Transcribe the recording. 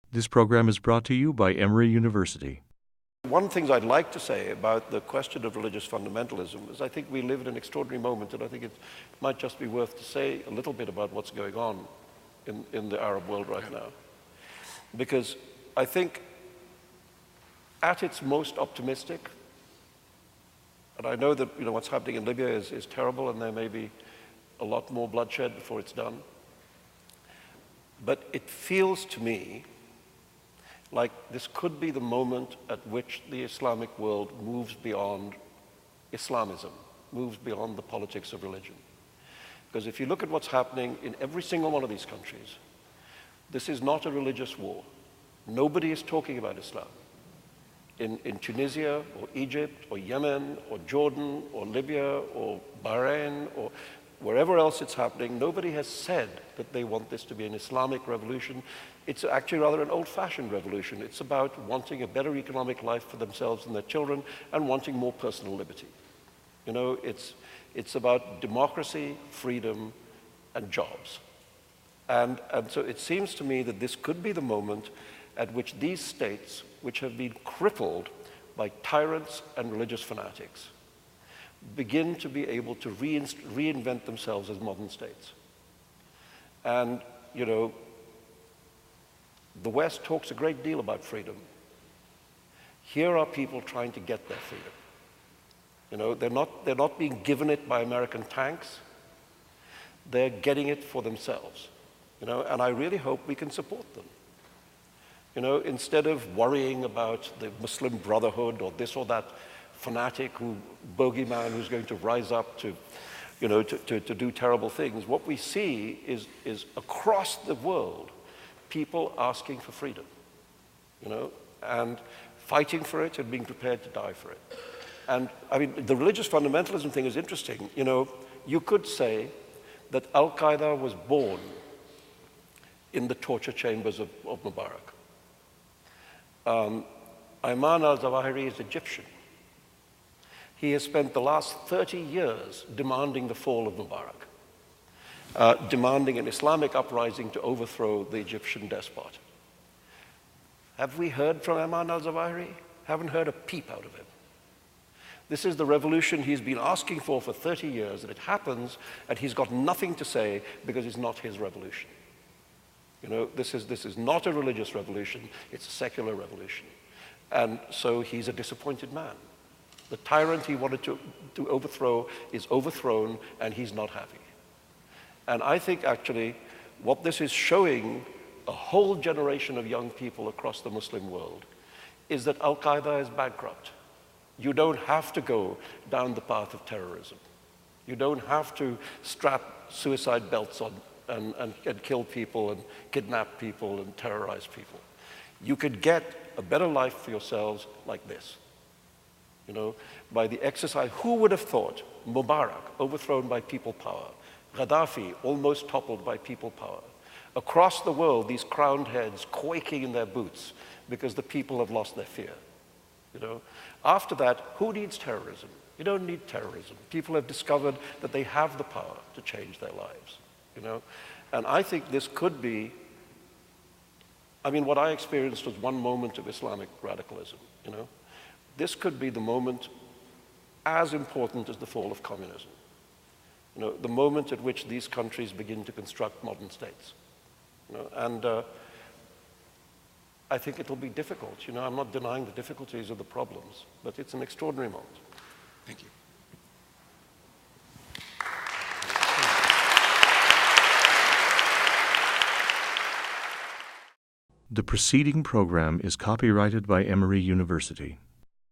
This program is brought to you by Emory University. One of the things I'd like to say about the question of religious fundamentalism is I think we live in an extraordinary moment, and I think it might just be worth to say a little bit about what's going on in the Arab world right now. Because I think at its most optimistic, and I know that what's happening in Libya is terrible, and there may be a lot more bloodshed before it's done, but it feels to me like this could be the moment at which the Islamic world moves beyond Islamism, moves beyond the politics of religion. Because if you look at what's happening in every single one of these countries, this is not a religious war. Nobody is talking about Islam. In Tunisia or Egypt or Yemen or Jordan or Libya or Bahrain or wherever else it's happening, nobody has said that they want this to be an Islamic revolution. It's actually rather an old-fashioned revolution. It's about wanting a better economic life for themselves and their children and wanting more personal liberty. It's about democracy, freedom, and jobs. And so it seems to me that this could be the moment at which these states, which have been crippled by tyrants and religious fanatics, begin to be able to reinvent themselves as modern states. And, the West talks a great deal about freedom. Here are people trying to get their freedom. They're not being given it by American tanks. They're getting it for themselves. And I really hope we can support them. Instead of worrying about the Muslim Brotherhood or this or that fanatic bogeyman who's going to rise up to do terrible things, what we see is across the world people asking for freedom, and fighting for it and being prepared to die for it. And I mean, the religious fundamentalism thing is interesting. You could say that al-Qaeda was born in the torture chambers of Mubarak. Ayman al-Zawahiri is Egyptian. He has spent the last 30 years demanding the fall of Mubarak, demanding an Islamic uprising to overthrow the Egyptian despot. Have we heard from Ayman al-Zawahiri? Haven't heard a peep out of him. This is the revolution he's been asking for 30 years, and it happens, and he's got nothing to say because it's not his revolution. This is not a religious revolution, it's a secular revolution. And so he's a disappointed man. The tyrant he wanted to overthrow is overthrown, and he's not happy. And I think actually what this is showing a whole generation of young people across the Muslim world is that al-Qaeda is bankrupt. You don't have to go down the path of terrorism. You don't have to strap suicide belts on and kill people and kidnap people and terrorize people. You could get a better life for yourselves like this. By the exercise, who would have thought Mubarak overthrown by people power, Gaddafi almost toppled by people power, across the world these crowned heads quaking in their boots because the people have lost their fear. After that, who needs terrorism? You don't need terrorism. People have discovered that they have the power to change their lives. And I think this could be, what I experienced was one moment of Islamic radicalism. This could be the moment as important as the fall of communism. The moment at which these countries begin to construct modern states. And I think it'll be difficult. I'm not denying the difficulties of the problems, but it's an extraordinary moment. Thank you. The preceding program is copyrighted by Emory University.